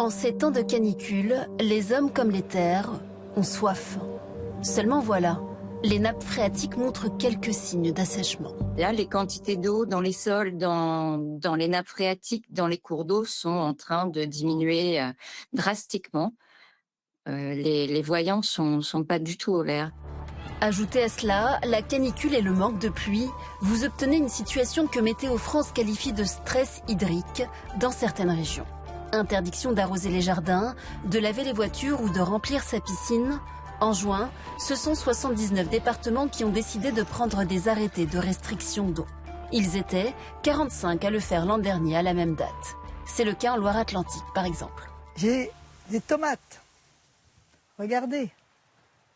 En ces temps de canicule, les hommes comme les terres ont soif. Seulement voilà, les nappes phréatiques montrent quelques signes d'assèchement. Là, les quantités d'eau dans les sols, dans les nappes phréatiques, dans les cours d'eau sont en train de diminuer drastiquement. Les voyants sont pas du tout au vert. Ajoutez à cela la canicule et le manque de pluie, vous obtenez une situation que Météo France qualifie de stress hydrique dans certaines régions. Interdiction d'arroser les jardins, de laver les voitures ou de remplir sa piscine. En juin, ce sont 79 départements qui ont décidé de prendre des arrêtés de restriction d'eau. Ils étaient 45 à le faire l'an dernier à la même date. C'est le cas en Loire-Atlantique, par exemple. J'ai des tomates. Regardez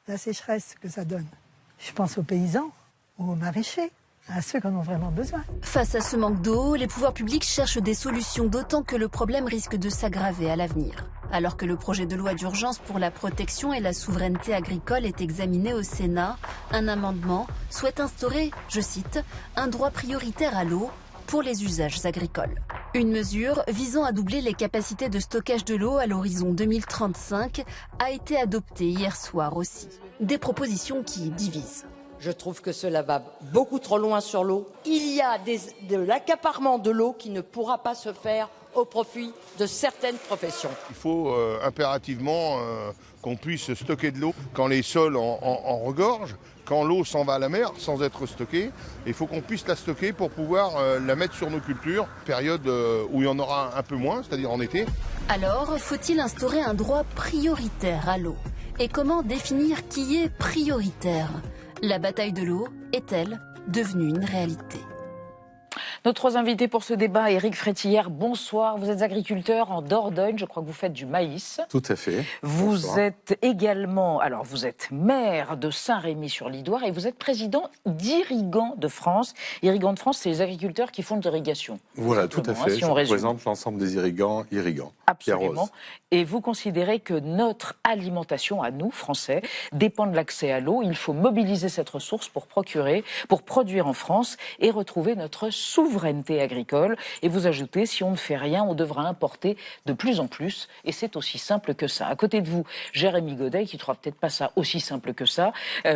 la sécheresse que ça donne. Je pense aux paysans, aux maraîchers, à ceux qui en ont vraiment besoin. Face à ce manque d'eau, les pouvoirs publics cherchent des solutions, d'autant que le problème risque de s'aggraver à l'avenir. Alors que le projet de loi d'urgence pour la protection et la souveraineté agricole est examiné au Sénat, un amendement souhaite instaurer, je cite, un droit prioritaire à l'eau pour les usages agricoles. Une mesure visant à doubler les capacités de stockage de l'eau à l'horizon 2035 a été adoptée hier soir aussi. Des propositions qui divisent. Je trouve que cela va beaucoup trop loin sur l'eau. Il y a de l'accaparement de l'eau qui ne pourra pas se faire au profit de certaines professions. Il faut impérativement qu'on puisse stocker de l'eau quand les sols en regorgent, quand l'eau s'en va à la mer sans être stockée. Il faut qu'on puisse la stocker pour pouvoir la mettre sur nos cultures, période où il y en aura un peu moins, c'est-à-dire en été. Alors, faut-il instaurer un droit prioritaire à l'eau? Et comment définir qui est prioritaire? La bataille de l'eau est-elle devenue une réalité? Nos trois invités pour ce débat, Éric Frétillère, bonsoir. Vous êtes agriculteur en Dordogne, je crois que vous faites du maïs. Tout à fait. Vous Bonsoir. êtes également, alors vous êtes maire de Saint-Rémy-sur-l'Idoire et vous êtes président d'Irrigants de France. Irrigants de France, c'est les agriculteurs qui font de l'irrigation. Voilà, tout à fait. Si Je on résume. représente l'ensemble des irrigants. Absolument. Et vous considérez que notre alimentation, à nous, Français, dépend de l'accès à l'eau. Il faut mobiliser cette ressource pour produire en France et retrouver notre souveraineté agricole. Et vous ajoutez, si on ne fait rien, on devra importer de plus en plus. Et c'est aussi simple que ça. À côté de vous, Jérémy Godet, qui ne trouvera peut-être pas ça aussi simple que ça,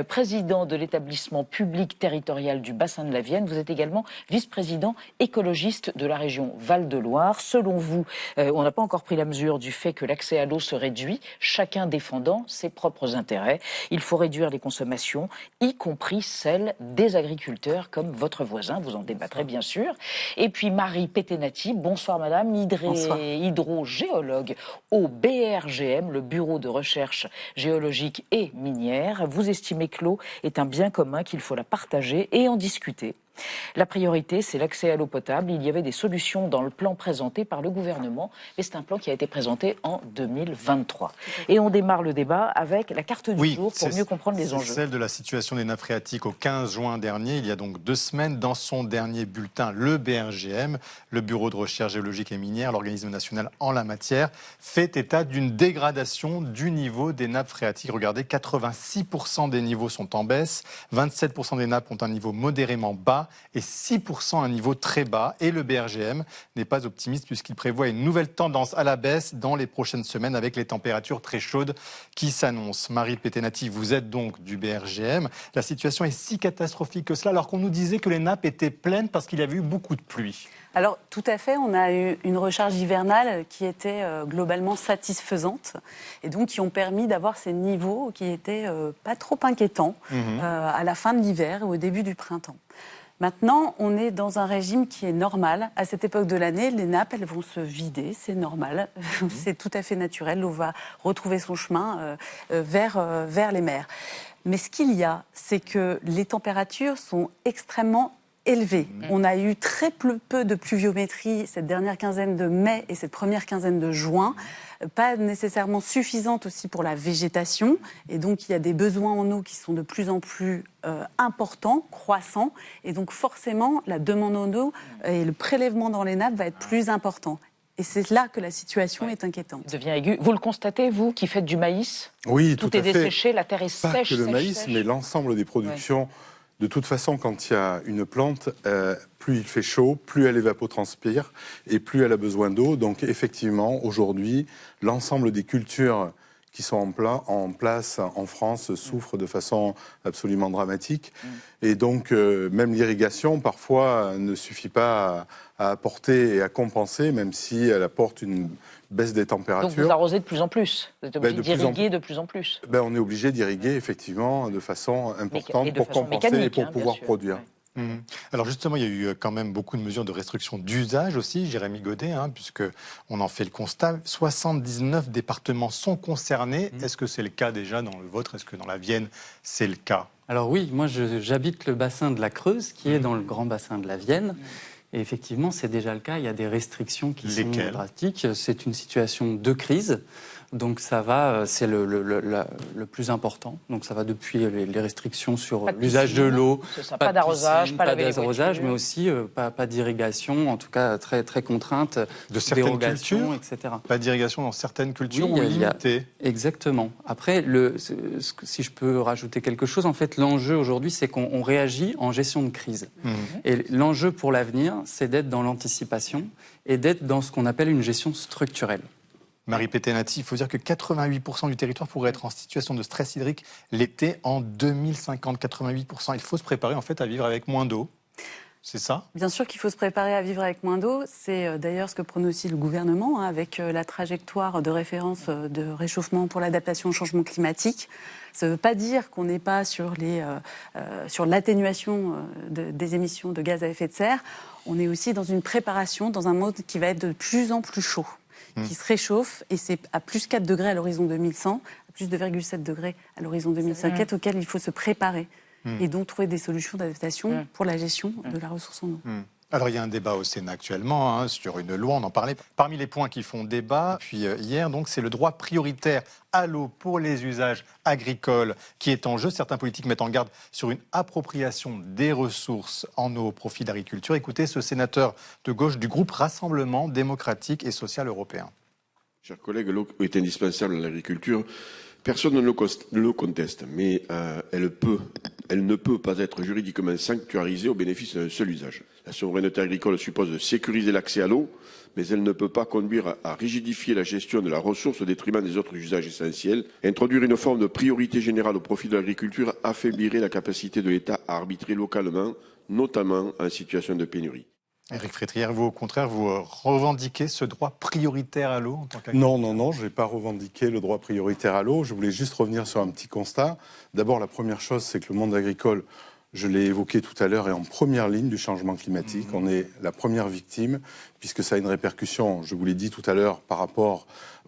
président de l'établissement public territorial du bassin de la Vienne. Vous êtes également vice-président écologiste de la région Val-de-Loire. Selon vous, on n'a pas encore pris la mesure du fait que l'accès à l'eau se réduit, chacun défendant ses propres intérêts. Il faut réduire les consommations, y compris celles des agriculteurs comme votre voisin. Vous en débattrez bien sûr. Et puis Marie Pétenati, bonsoir madame, hydrogéologue au BRGM, le Bureau de recherche géologique et minière. Vous estimez que l'eau est un bien commun, qu'il faut la partager et en discuter. La priorité, c'est l'accès à l'eau potable. Il y avait des solutions dans le plan présenté par le gouvernement, mais c'est un plan qui a été présenté en 2023. Et on démarre le débat avec la carte du jour pour mieux comprendre les enjeux. C'est celle de la situation des nappes phréatiques au 15 juin dernier, il y a donc 2 semaines. Dans son dernier bulletin, le BRGM, le Bureau de recherche géologique et minière, l'organisme national en la matière, fait état d'une dégradation du niveau des nappes phréatiques. Regardez, 86% des niveaux sont en baisse, 27% des nappes ont un niveau modérément bas, et 6% à un niveau très bas. Et le BRGM n'est pas optimiste puisqu'il prévoit une nouvelle tendance à la baisse dans les prochaines semaines avec les températures très chaudes qui s'annoncent. Marie Pétenati, vous êtes donc du BRGM. La situation est si catastrophique que cela alors qu'on nous disait que les nappes étaient pleines parce qu'il y avait eu beaucoup de pluie. Alors tout à fait, on a eu une recharge hivernale qui était globalement satisfaisante et donc qui ont permis d'avoir ces niveaux qui étaient pas trop inquiétants à la fin de l'hiver et au début du printemps. Maintenant, on est dans un régime qui est normal. À cette époque de l'année, les nappes, elles vont se vider, c'est normal, c'est tout à fait naturel. L'eau va retrouver son chemin vers les mers. Mais ce qu'il y a, c'est que les températures sont extrêmement élevées. On a eu très peu de pluviométrie cette dernière quinzaine de mai et cette première quinzaine de juin. Pas nécessairement suffisante aussi pour la végétation. Et donc, il y a des besoins en eau qui sont de plus en plus importants, croissants. Et donc, forcément, la demande en eau et le prélèvement dans les nappes va être plus important. Et c'est là que la situation est inquiétante. Devient aiguë. Vous le constatez, vous, qui faites du maïs? Oui, tout à fait. Tout est desséché, la terre est sèche. Pas que le maïs, mais l'ensemble des productions De toute façon, quand il y a une plante, plus il fait chaud, plus elle évapotranspire et plus elle a besoin d'eau. Donc effectivement, aujourd'hui, l'ensemble des cultures qui sont en place en France souffrent de façon absolument dramatique. Et donc, même l'irrigation, parfois, ne suffit pas à apporter et à compenser, même si elle apporte une baisse des températures. Donc vous arrosez de plus en plus. Vous êtes obligé d'irriguer de plus en plus. On est obligé d'irriguer, effectivement, de façon importante pour compenser et pour pouvoir produire. Alors justement, il y a eu quand même beaucoup de mesures de restriction d'usage aussi, Jérémy Godet, puisqu'on en fait le constat. 79 départements sont concernés. Est-ce que c'est le cas déjà dans le vôtre? Est-ce que dans la Vienne, c'est le cas? Alors oui, moi j'habite le bassin de la Creuse, qui est dans le grand bassin de la Vienne. Et effectivement, c'est déjà le cas. Il y a des restrictions qui sont drastiques. C'est une situation de crise. Donc ça va, c'est le plus important. Donc ça va depuis les restrictions sur l'usage de l'eau, pas d'arrosage, pas d'arrosage, mais aussi pas d'irrigation, en tout cas très très contrainte, de certaines cultures, etc. Pas d'irrigation dans certaines cultures ou limitée. Exactement. Après, si je peux rajouter quelque chose, en fait, l'enjeu aujourd'hui, c'est qu'on réagit en gestion de crise. Et l'enjeu pour l'avenir, c'est d'être dans l'anticipation et d'être dans ce qu'on appelle une gestion structurelle. Marie Pétenati, il faut dire que 88% du territoire pourrait être en situation de stress hydrique l'été en 2050. 88%. Il faut se préparer en fait à vivre avec moins d'eau. C'est ça? Bien sûr qu'il faut se préparer à vivre avec moins d'eau. C'est d'ailleurs ce que prône aussi le gouvernement, avec la trajectoire de référence de réchauffement pour l'adaptation au changement climatique. Ça ne veut pas dire qu'on n'est pas sur l'atténuation des émissions de gaz à effet de serre. On est aussi dans une préparation, dans un monde qui va être de plus en plus chaud, qui se réchauffe, et c'est à plus 4 degrés à l'horizon 2100, à plus 2,7 degrés à l'horizon 2050, auquel il faut se préparer. Et donc trouver des solutions d'adaptation pour la gestion de la ressource en eau. Alors il y a un débat au Sénat actuellement sur une loi, on en parlait. Parmi les points qui font débat, puis hier, donc, c'est le droit prioritaire à l'eau pour les usages agricoles qui est en jeu. Certains politiques mettent en garde sur une appropriation des ressources en eau au profit de l'agriculture. Écoutez ce sénateur de gauche du groupe Rassemblement démocratique et social européen. Chers collègues, l'eau est indispensable à l'agriculture. Personne ne le conteste, mais elle ne peut pas être juridiquement sanctuarisée au bénéfice d'un seul usage. La souveraineté agricole suppose de sécuriser l'accès à l'eau, mais elle ne peut pas conduire à rigidifier la gestion de la ressource au détriment des autres usages essentiels. Introduire une forme de priorité générale au profit de l'agriculture affaiblirait la capacité de l'État à arbitrer localement, notamment en situation de pénurie. Éric Frétrière, vous, au contraire, vous revendiquez ce droit prioritaire à l'eau en tant qu'agriculteur? Non, je n'ai pas revendiqué le droit prioritaire à l'eau. Je voulais juste revenir sur un petit constat. D'abord, la première chose, c'est que le monde agricole, je l'ai évoqué tout à l'heure, est en première ligne du changement climatique. On est la première victime, puisque ça a une répercussion, je vous l'ai dit tout à l'heure, par rapport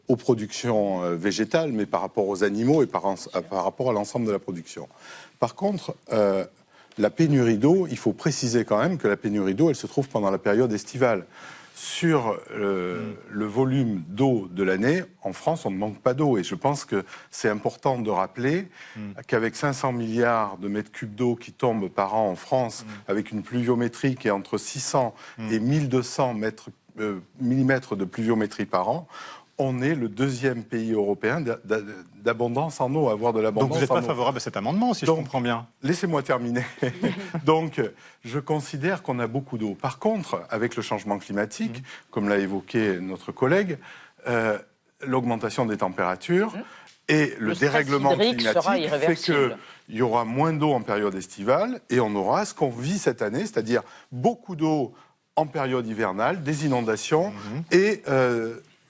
aux productions végétales, mais par rapport aux animaux et par rapport à l'ensemble de la production. Par contre, la pénurie d'eau, il faut préciser quand même que la pénurie d'eau, elle se trouve pendant la période estivale. Sur le volume d'eau de l'année, en France, on ne manque pas d'eau. Et je pense que c'est important de rappeler qu'avec 500 milliards de mètres cubes d'eau qui tombent par an en France, avec une pluviométrie qui est entre 600 et 1200 millimètres de pluviométrie par an, on est le deuxième pays européen d'abondance en eau, avoir de l'abondance en eau. Donc vous n'êtes pas favorable à cet amendement, si je comprends bien. Laissez-moi terminer. Donc, je considère qu'on a beaucoup d'eau. Par contre, avec le changement climatique, comme l'a évoqué notre collègue, l'augmentation des températures et le dérèglement climatique fait qu'il y aura moins d'eau en période estivale et on aura ce qu'on vit cette année, c'est-à-dire beaucoup d'eau en période hivernale, des inondations et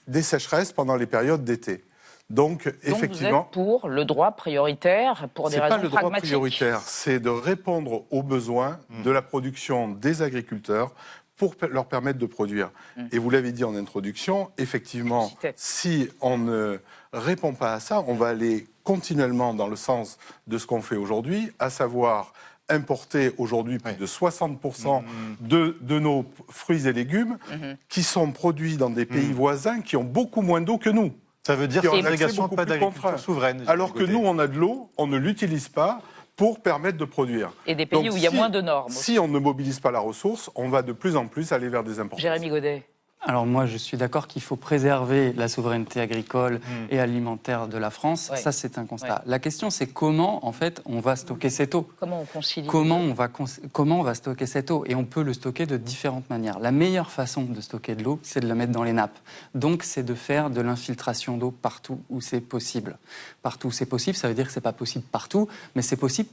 des sécheresses pendant les périodes d'été. Donc, effectivement, vous êtes pour le droit prioritaire pour des raisons pragmatiques. C'est pas le droit prioritaire, c'est de répondre aux besoins de la production des agriculteurs pour leur permettre de produire. Et vous l'avez dit en introduction, effectivement, si on ne répond pas à ça, on va aller continuellement dans le sens de ce qu'on fait aujourd'hui, à savoir importer aujourd'hui plus de 60% de nos fruits et légumes qui sont produits dans des pays voisins qui ont beaucoup moins d'eau que nous. Ça veut dire qu'il y a une agrégation pas d'agriculture souveraine. Alors que nous, on a de l'eau, on ne l'utilise pas pour permettre de produire. Et des pays où il y a moins de normes. Si on ne mobilise pas la ressource, on va de plus en plus aller vers des importations. Jérémy Godet. Alors moi, je suis d'accord qu'il faut préserver la souveraineté agricole et alimentaire de la France. Ça, c'est un constat. La question, c'est comment, en fait, on va stocker cette eau. Comment on concilie comment on va stocker cette eau. Et on peut le stocker de différentes manières. La meilleure façon de stocker de l'eau, c'est de la mettre dans les nappes. Donc, c'est de faire de l'infiltration d'eau partout où c'est possible. Partout où c'est possible, ça veut dire que c'est pas possible partout, mais c'est possible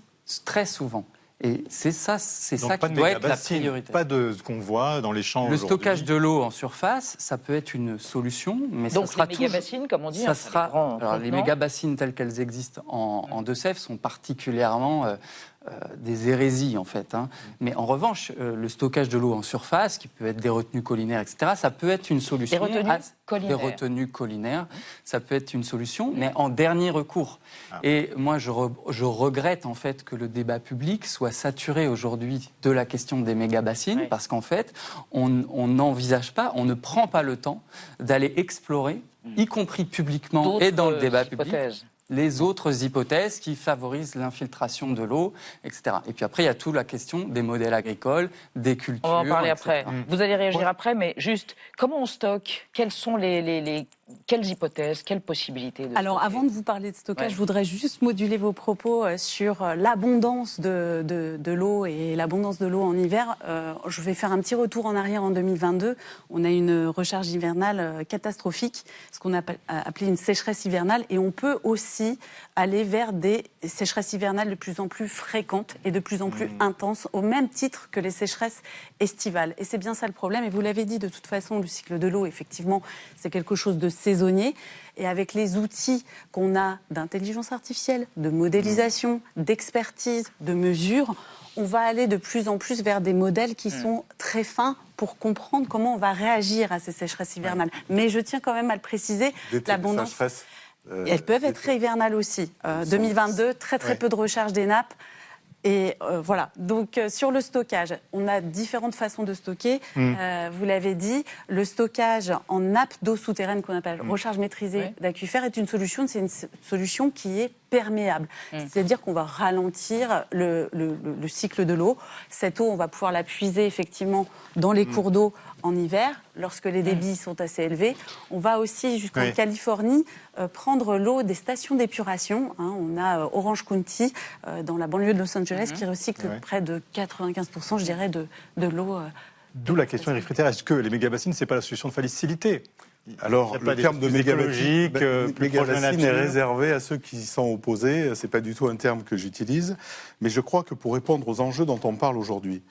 très souvent. Et c'est ça qui doit être la priorité. Pas de ce qu'on voit dans les champs. Le stockage de l'eau en surface, ça peut être une solution, mais donc ça sera les méga-bassines, comme on dit, ça sera. Alors les méga-bassines telles qu'elles existent en Deux-Sèvres sont particulièrement des hérésies en fait. Mais en revanche, le stockage de l'eau en surface, qui peut être des retenues collinaires, etc., ça peut être une solution. Des retenues collinaires, ça peut être une solution, mais en dernier recours. Et moi, je regrette en fait que le débat public soit saturé aujourd'hui de la question des méga-bassines, parce qu'en fait, on n'envisage pas, on ne prend pas le temps d'aller explorer, y compris publiquement et dans le débat public, les autres hypothèses qui favorisent l'infiltration de l'eau, etc. Et puis après, il y a toute la question des modèles agricoles, des cultures. On va en parler etc. après. Vous allez réagir après, mais juste, comment on stocke? Quelles sont quelles hypothèses, quelles possibilités de Alors, stocker? avant de vous parler de stockage, je voudrais juste moduler vos propos sur l'abondance de l'eau et l'abondance de l'eau en hiver. Je vais faire un petit retour en arrière en 2022. On a une recharge hivernale catastrophique, ce qu'on a appelé une sécheresse hivernale, et on peut aussi aller vers des sécheresses hivernales de plus en plus fréquentes et de plus en plus intenses, au même titre que les sécheresses estivales. Et c'est bien ça le problème, et vous l'avez dit, de toute façon, le cycle de l'eau, effectivement, c'est quelque chose de saisonnier. Et avec les outils qu'on a d'intelligence artificielle, de modélisation, d'expertise, de mesure, on va aller de plus en plus vers des modèles qui sont très fins pour comprendre comment on va réagir à ces sécheresses hivernales. Mais je tiens quand même à le préciser, l'abondance... Elles peuvent être hivernales aussi. 2022, très peu de recharge des nappes. Et voilà. Donc, sur le stockage, on a différentes façons de stocker. Vous l'avez dit, le stockage en nappe d'eau souterraine, qu'on appelle recharge maîtrisée d'aquifère, est une solution. C'est une solution qui est perméable. C'est-à-dire qu'on va ralentir le cycle de l'eau. Cette eau, on va pouvoir la puiser effectivement dans les cours d'eau en hiver, lorsque les débits sont assez élevés. On va aussi, jusqu'en Californie, prendre l'eau des stations d'épuration. On a Orange County, dans la banlieue de Los Angeles, qui recycle près de 95%, je dirais, de l'eau. D'où la question, Éric Fritter, est-ce que les méga-bassines, ce n'est pas la solution de facilité? Alors, le terme de méga-bassine est réservé à ceux qui y sont opposés. Ce n'est pas du tout un terme que j'utilise. Mais je crois que pour répondre aux enjeux dont on parle aujourd'hui,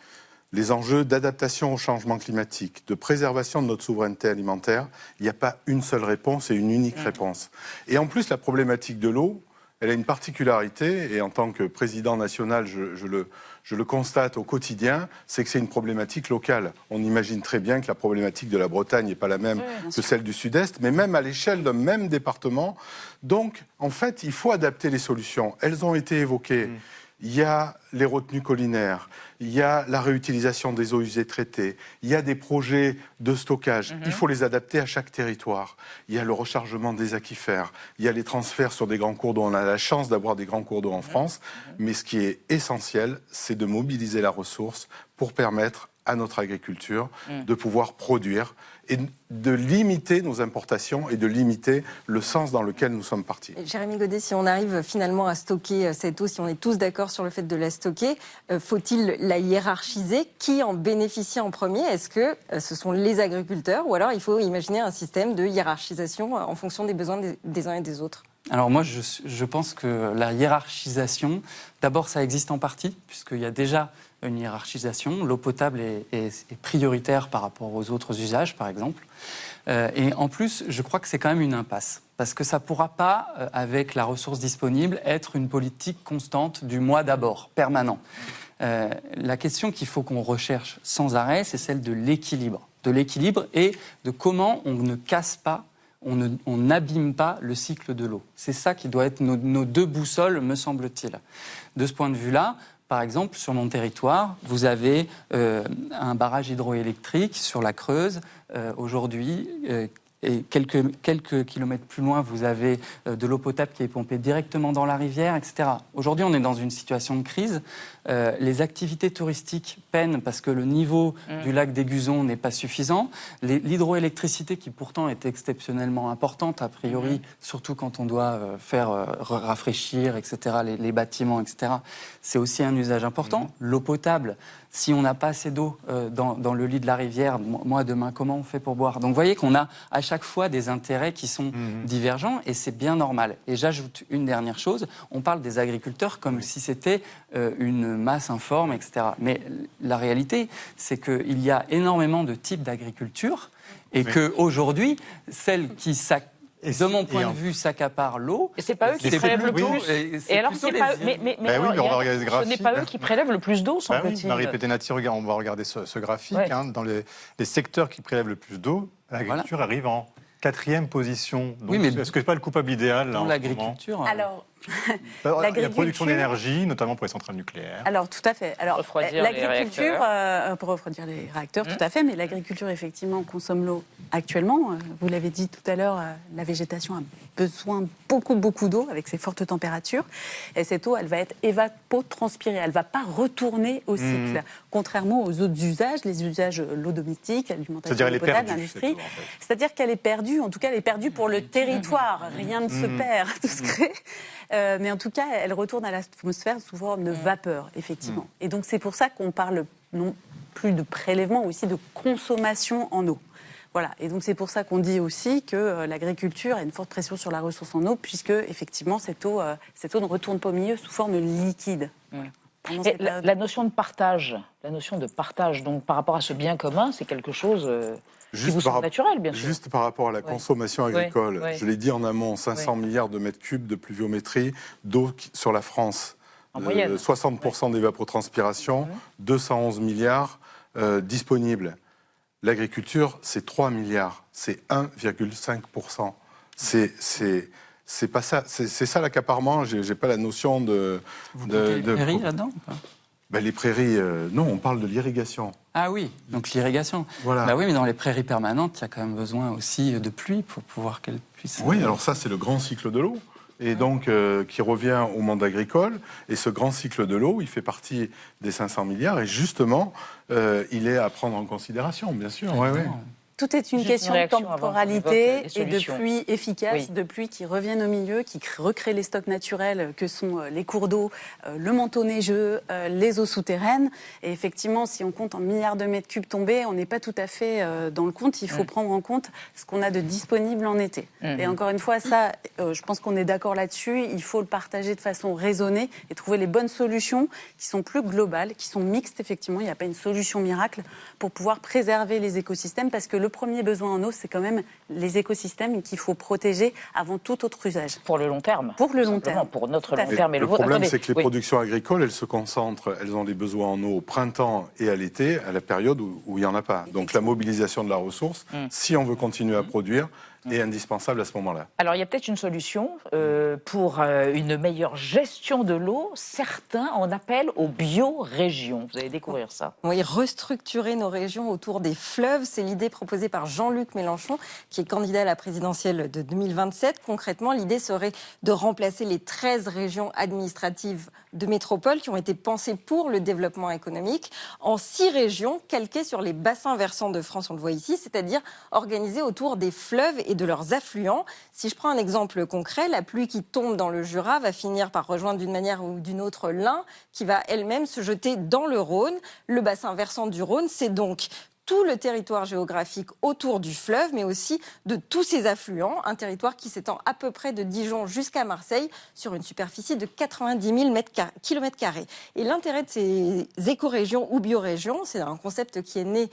les enjeux d'adaptation au changement climatique, de préservation de notre souveraineté alimentaire, il n'y a pas une seule réponse et une unique réponse. Et en plus, la problématique de l'eau, elle a une particularité, et en tant que président national, je le constate au quotidien, c'est que c'est une problématique locale. On imagine très bien que la problématique de la Bretagne n'est pas la même que celle du Sud-Est, mais même à l'échelle d'un même département. Donc, en fait, il faut adapter les solutions. Elles ont été évoquées. Il y a les retenues collinaires, il y a la réutilisation des eaux usées traitées, il y a des projets de stockage. Il faut les adapter à chaque territoire. Il y a le rechargement des aquifères, il y a les transferts sur des grands cours d'eau. On a la chance d'avoir des grands cours d'eau en France, mais ce qui est essentiel, c'est de mobiliser la ressource pour permettre à notre agriculture de pouvoir produire et de limiter nos importations et de limiter le sens dans lequel nous sommes partis. Jérémy Godet, si on arrive finalement à stocker cette eau, si on est tous d'accord sur le fait de la stocker, faut-il la hiérarchiser? Qui en bénéficie en premier? Est-ce que ce sont les agriculteurs ou alors il faut imaginer un système de hiérarchisation en fonction des besoins des uns et des autres? Alors moi, je pense que la hiérarchisation, d'abord ça existe en partie, puisqu'il y a déjà une hiérarchisation. L'eau potable est prioritaire par rapport aux autres usages, par exemple. Et en plus, je crois que c'est quand même une impasse. Parce que ça ne pourra pas, avec la ressource disponible, être une politique constante du moi d'abord, permanent. La question qu'il faut qu'on recherche sans arrêt, c'est celle de l'équilibre. De l'équilibre et de comment on ne casse pas, on n'abîme pas le cycle de l'eau. C'est ça qui doit être nos deux boussoles, me semble-t-il. De ce point de vue-là, par exemple, sur mon territoire, vous avez un barrage hydroélectrique sur la Creuse, aujourd'hui, Et quelques kilomètres plus loin, vous avez de l'eau potable qui est pompée directement dans la rivière, etc. Aujourd'hui, on est dans une situation de crise. Les activités touristiques peinent parce que le niveau du lac d'Aiguzon n'est pas suffisant. L'hydroélectricité, qui pourtant est exceptionnellement importante, a priori, surtout quand on doit faire rafraîchir, etc., les bâtiments, etc., c'est aussi un usage important. L'eau potable, si on n'a pas assez d'eau dans le lit de la rivière, moi, demain, comment on fait pour boire? Donc, vous voyez qu'on a à chaque fois des intérêts qui sont divergents, et c'est bien normal. Et j'ajoute une dernière chose, on parle des agriculteurs comme si c'était une masse informe, etc. Mais la réalité, c'est qu'il y a énormément de types d'agriculture, et qu'aujourd'hui, celle qui de mon point de vue, s'accapare l'eau. Et c'est pas eux qui prélèvent le plus. Et alors, c'est pas eux. Ce n'est pas eux qui prélèvent le plus d'eau, semble-t-il. Marie Pétenati, on va regarder ce graphique. Dans les secteurs qui prélèvent le plus d'eau, l'agriculture arrive en 4e position. Donc, est-ce que c'est pas le coupable idéal dans l'agriculture? Alors, la production d'énergie, notamment pour les centrales nucléaires. Alors, tout à fait. Alors, l'agriculture, pour refroidir les réacteurs, tout à fait, mais l'agriculture, effectivement, consomme l'eau actuellement. Vous l'avez dit tout à l'heure, la végétation a besoin beaucoup d'eau avec ses fortes températures. Et cette eau, elle va être évapotranspirée. Elle ne va pas retourner au cycle. Contrairement aux autres usages, les usages, l'eau domestique, l'alimentation potable, l'industrie. C'est-à-dire qu'elle est perdue. En tout cas, elle est perdue pour le territoire. Rien ne se perd, tout se crée. Mais en tout cas, elle retourne à l'atmosphère sous forme de vapeur, effectivement. Et donc, c'est pour ça qu'on parle non plus de prélèvement, aussi de consommation en eau. Voilà. Et donc, c'est pour ça qu'on dit aussi que l'agriculture a une forte pression sur la ressource en eau, puisque, effectivement, cette eau ne retourne pas au milieu sous forme liquide. Et la notion de partage, donc, par rapport à ce bien commun, c'est quelque chose... qui vous semble naturel, bien sûr. Juste par rapport à la consommation agricole, je l'ai dit en amont, 500 milliards de mètres cubes de pluviométrie d'eau sur la France. En moyenne. 60% d'évapotranspiration, 211 milliards disponibles. L'agriculture, c'est 3 milliards, c'est 1,5%. C'est pas ça, c'est ça l'accaparement. J'ai pas la notion de. Vous comptez les prairies là-dedans? Les prairies, non, on parle de l'irrigation. Ah oui, donc l'irrigation. Voilà. Bah oui, mais dans les prairies permanentes, il y a quand même besoin aussi de pluie pour pouvoir qu'elles puissent... Oui, alors ça, c'est le grand cycle de l'eau, et donc qui revient au monde agricole. Et ce grand cycle de l'eau, il fait partie des 500 milliards, et justement, il est à prendre en considération, bien sûr. Ouais. Tout est une question de temporalité et de pluie efficace, de pluie qui reviennent au milieu, qui recréent les stocks naturels que sont les cours d'eau, le manteau neigeux, les eaux souterraines. Et effectivement, si on compte en milliards de mètres cubes tombés, on n'est pas tout à fait dans le compte. Il faut prendre en compte ce qu'on a de disponible en été. Et encore une fois, ça, je pense qu'on est d'accord là-dessus. Il faut le partager de façon raisonnée et trouver les bonnes solutions qui sont plus globales, qui sont mixtes, effectivement. Il n'y a pas une solution miracle pour pouvoir préserver les écosystèmes, parce que le premier besoin en eau, c'est quand même les écosystèmes qu'il faut protéger avant tout autre usage. Pour le long terme. Pour le long terme. Pour notre long terme. Le problème, c'est que les productions agricoles, elles se concentrent, elles ont des besoins en eau au printemps et à l'été, à la période où il n'y en a pas. Donc la mobilisation de la ressource, si on veut continuer à produire, est indispensable à ce moment-là. Alors, il y a peut-être une solution pour une meilleure gestion de l'eau. Certains en appellent aux biorégions. Vous allez découvrir ça. Oui, restructurer nos régions autour des fleuves, c'est l'idée proposée par Jean-Luc Mélenchon, qui est candidat à la présidentielle de 2027. Concrètement, l'idée serait de remplacer les 13 régions administratives de métropole qui ont été pensées pour le développement économique en 6 régions calquées sur les bassins versants de France, on le voit ici, c'est-à-dire organisées autour des fleuves et de leurs affluents. Si je prends un exemple concret, la pluie qui tombe dans le Jura va finir par rejoindre d'une manière ou d'une autre l'Ain, qui va elle-même se jeter dans le Rhône. Le bassin versant du Rhône, c'est donc tout le territoire géographique autour du fleuve, mais aussi de tous ses affluents, un territoire qui s'étend à peu près de Dijon jusqu'à Marseille sur une superficie de 90 000 km². Et l'intérêt de ces écorégions ou biorégions, c'est un concept qui est né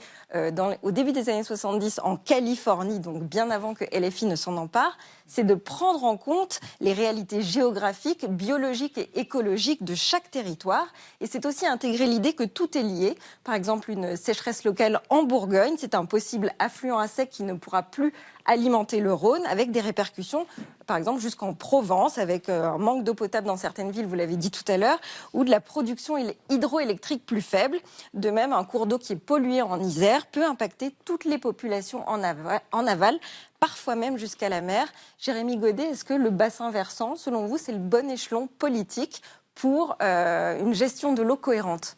au début des années 70 en Californie, donc bien avant que LFI ne s'en empare, c'est de prendre en compte les réalités géographiques, biologiques et écologiques de chaque territoire. Et c'est aussi intégrer l'idée que tout est lié. Par exemple, une sécheresse locale en Bourgogne, c'est un possible affluent à sec qui ne pourra plus alimenter le Rhône, avec des répercussions, par exemple jusqu'en Provence, avec un manque d'eau potable dans certaines villes, vous l'avez dit tout à l'heure, ou de la production hydroélectrique plus faible. De même, un cours d'eau qui est pollué en Isère peut impacter toutes les populations en aval, parfois même jusqu'à la mer. Jérémy Godet, est-ce que le bassin versant, selon vous, c'est le bon échelon politique pour une gestion de l'eau cohérente ?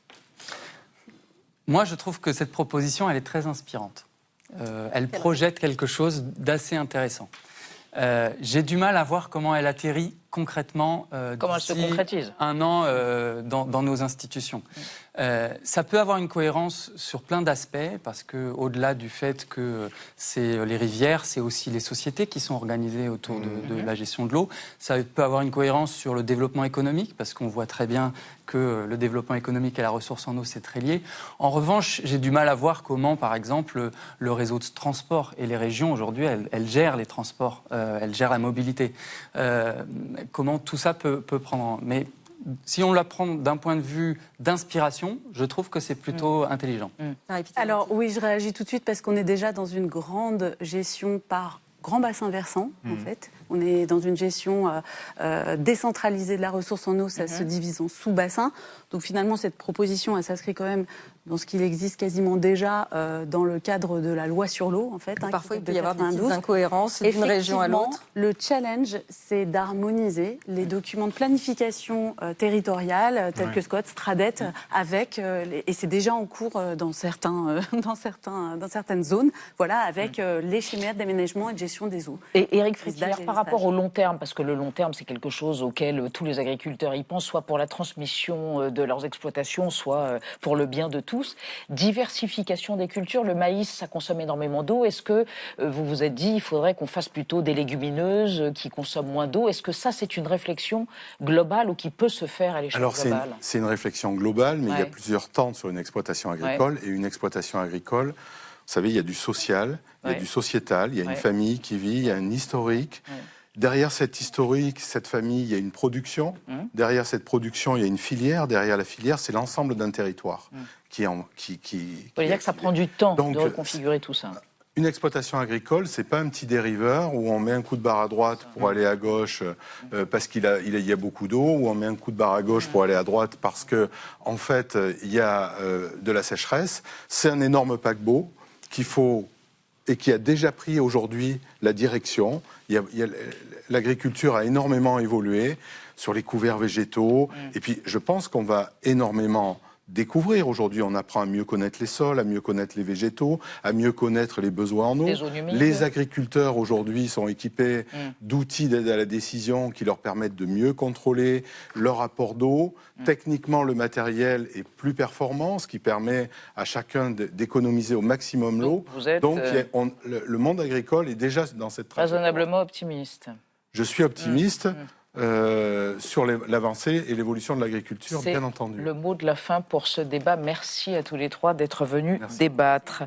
Moi, je trouve que cette proposition, elle est très inspirante. Elle projette quelque chose d'assez intéressant. J'ai du mal à voir comment elle atterrit concrètement comment elle se concrétise un an dans nos institutions. Ça peut avoir une cohérence sur plein d'aspects, parce qu'au-delà du fait que c'est les rivières, c'est aussi les sociétés qui sont organisées autour de la gestion de l'eau. Ça peut avoir une cohérence sur le développement économique, parce qu'on voit très bien que le développement économique et la ressource en eau, c'est très lié. En revanche, j'ai du mal à voir comment, par exemple, le réseau de transport et les régions, aujourd'hui, elles gèrent les transports, elles gèrent la mobilité. Comment tout ça peut prendre... Mais si on la prend d'un point de vue d'inspiration, je trouve que c'est plutôt intelligent. Alors oui, je réagis tout de suite parce qu'on est déjà dans une grande gestion par grand bassin versant, en fait. On est dans une gestion décentralisée de la ressource en eau, ça se divise en sous-bassins. Donc finalement, cette proposition, elle s'inscrit quand même dans ce qu'il existe quasiment déjà dans le cadre de la loi sur l'eau, en fait. Parfois, il peut y avoir des petites incohérences d'une région à l'autre. Le challenge, c'est d'harmoniser les documents de planification territoriale, tels que SCOT, Stradet, avec, et c'est déjà en cours dans certaines zones, voilà, avec les schémas d'aménagement et de gestion des eaux. Et Éric Fritillaert, par rapport au long terme, parce que le long terme, c'est quelque chose auquel tous les agriculteurs y pensent, soit pour la transmission de leurs exploitations, soit pour le bien de tous. Diversification des cultures, le maïs, ça consomme énormément d'eau. Est-ce que vous vous êtes dit, il faudrait qu'on fasse plutôt des légumineuses qui consomment moins d'eau? Est-ce que ça, c'est une réflexion globale ou qui peut se faire à l'échelle globale? Alors, c'est une réflexion globale, mais il y a plusieurs temps sur une exploitation agricole. Et une exploitation agricole, vous savez, il y a du social, il y a du sociétal, il y a une famille qui vit, il y a un historique. Derrière cet historique, cette famille, il y a une production. Derrière cette production, il y a une filière. Derrière la filière, c'est l'ensemble d'un territoire. Vous voulez dire que ça prend du temps de reconfigurer tout ça? Une exploitation agricole, c'est pas un petit dériveur où on met un coup de barre à droite pour aller à gauche parce qu'il y a beaucoup d'eau, ou on met un coup de barre à gauche pour aller à droite parce que en fait il y a de la sécheresse. C'est un énorme paquebot qu'il faut et qui a déjà pris aujourd'hui la direction. L'agriculture a énormément évolué sur les couverts végétaux. Et puis, je pense qu'on va énormément découvrir. Aujourd'hui, on apprend à mieux connaître les sols, à mieux connaître les végétaux, à mieux connaître les besoins en eau. Les agriculteurs, aujourd'hui, sont équipés d'outils d'aide à la décision qui leur permettent de mieux contrôler leur apport d'eau. Techniquement, le matériel est plus performant, ce qui permet à chacun d'économiser au maximum l'eau. Donc, le monde agricole est déjà dans cette trajectoire. Raisonnablement optimiste. Je suis optimiste. Sur l'avancée et l'évolution de l'agriculture, bien entendu. C'est le mot de la fin pour ce débat. Merci à tous les trois d'être venus débattre.